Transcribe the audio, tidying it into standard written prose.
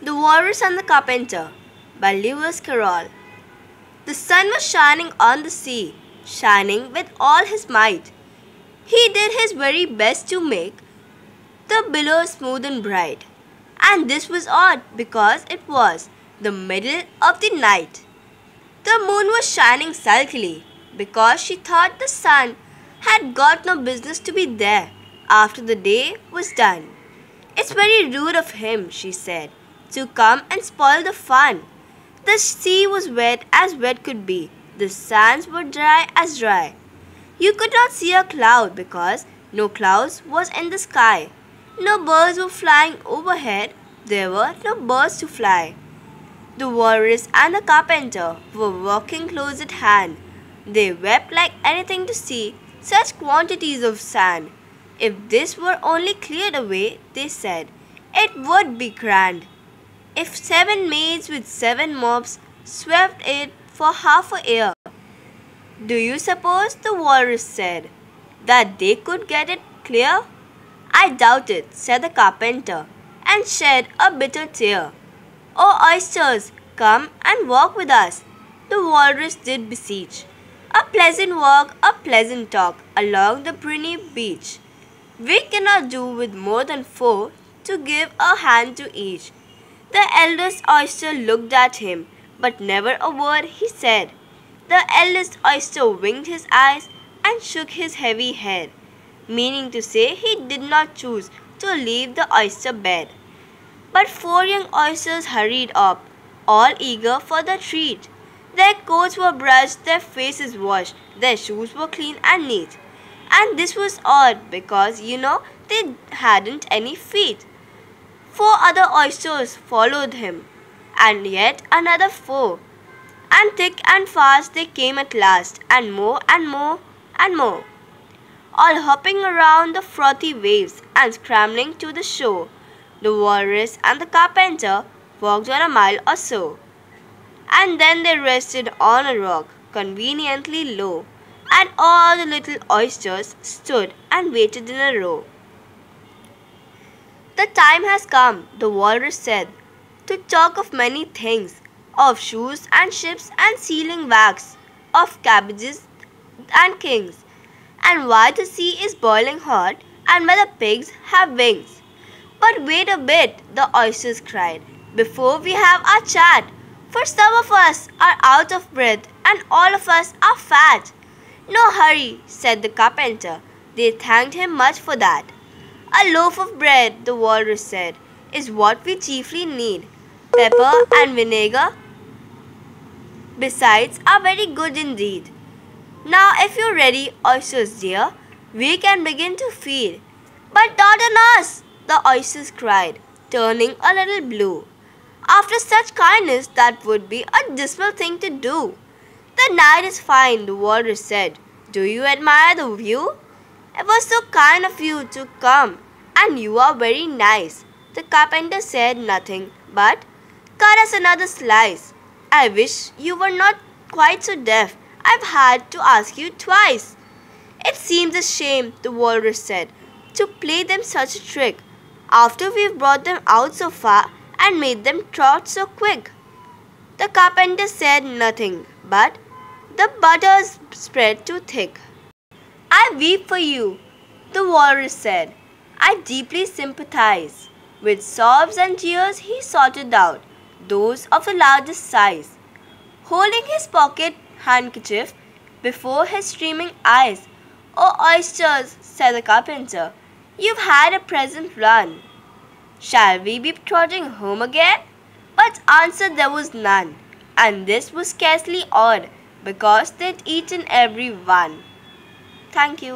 The Walrus and the Carpenter, by Lewis Carroll. The sun was shining on the sea, shining with all his might. He did his very best to make the billows smooth and bright. And this was odd because it was the middle of the night. The moon was shining sulkily because she thought the sun had got no business to be there after the day was done. "It's very rude of him," she said, "to come and spoil the fun." The sea was wet as wet could be. The sands were dry as dry. You could not see a cloud because no clouds was in the sky. No birds were flying overhead. There were no birds to fly. The Walrus and the Carpenter were walking close at hand. They wept like anything to see such quantities of sand. If this were only cleared away, they said, it would be grand. If 7 maids with 7 mops swept it for half a year. "Do you suppose," the Walrus said, "that they could get it clear?" "I doubt it," said the Carpenter, and shed a bitter tear. "Oh, oysters, come and walk with us," the Walrus did beseech. "A pleasant walk, a pleasant talk, along the briny beach. We cannot do with more than 4 to give a hand to each." The eldest oyster looked at him, but never a word he said. The eldest oyster winked his eyes and shook his heavy head, meaning to say he did not choose to leave the oyster bed. But 4 young oysters hurried up, all eager for the treat. Their coats were brushed, their faces washed, their shoes were clean and neat. And this was odd because, they hadn't any feet. 4 other oysters followed him, and yet another 4. And thick and fast they came at last, and more and more and more, all hopping around the frothy waves and scrambling to the shore. The Walrus and the Carpenter walked on a mile or so, and then they rested on a rock conveniently low, and all the little oysters stood and waited in a row. "The time has come," the Walrus said, "to talk of many things, of shoes and ships and sealing wax, of cabbages and kings, and why the sea is boiling hot, and why the pigs have wings." "But wait a bit," the oysters cried, "before we have our chat, for some of us are out of breath and all of us are fat." "No hurry," said the Carpenter. They thanked him much for that. "A loaf of bread," the Walrus said, "is what we chiefly need. Pepper and vinegar, besides, are very good indeed. Now, if you're ready, oysters dear, we can begin to feed." "But not on us," the oysters cried, turning a little blue. "After such kindness, that would be a dismal thing to do." "The night is fine," the Walrus said. "Do you admire the view? It was so kind of you to come, and you are very nice." The Carpenter said nothing, but "Cut us another slice. I wish you were not quite so deaf. I've had to ask you twice." "It seems a shame," the Walrus said, "to play them such a trick, after we've brought them out so far and made them trot so quick." The Carpenter said nothing, but the butter spread too thick. "I weep for you," the Walrus said. "I deeply sympathize." With sobs and tears he sorted out those of the largest size, holding his pocket handkerchief before his streaming eyes. "Oh, oysters," said the Carpenter, "you've had a pleasant run. Shall we be trotting home again?" But answer there was none, and this was scarcely odd, because they'd eaten every one. Thank you.